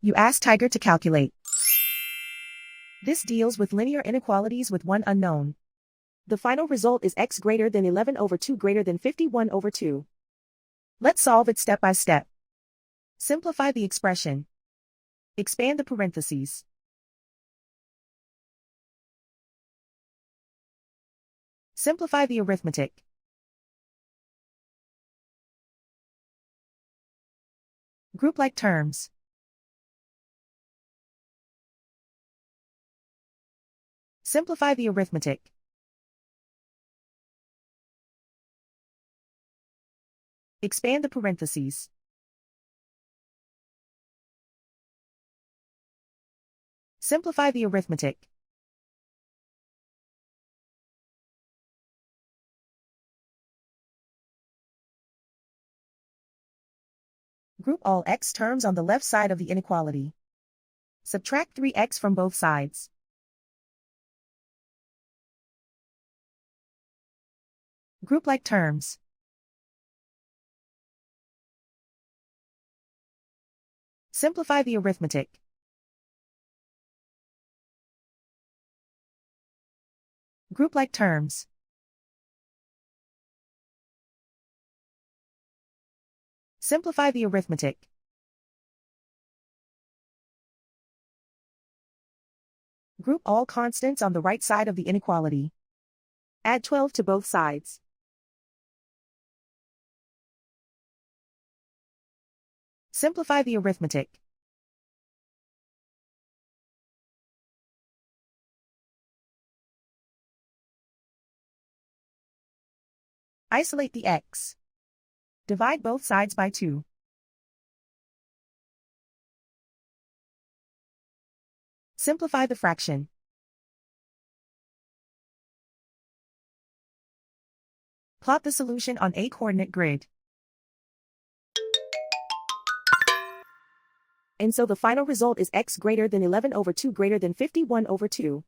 You ask Tiger to calculate. This deals with linear inequalities with one unknown. The final result is x greater than 11 over 2 greater than 51 over 2. Let's solve it step by step. Simplify the expression. Expand the parentheses. Simplify the arithmetic. Group like terms. Simplify the arithmetic. Expand the parentheses. Simplify the arithmetic. Group all x terms on the left side of the inequality. Subtract 3x from both sides. Group like terms. Simplify the arithmetic. Group like terms. Simplify the arithmetic. Group all constants on the right side of the inequality. Add 12 to both sides. Simplify the arithmetic. Isolate the x. Divide both sides by 2. Simplify the fraction. Plot the solution on a coordinate grid. And so the final result is x greater than 11 over 2 greater than 51 over 2.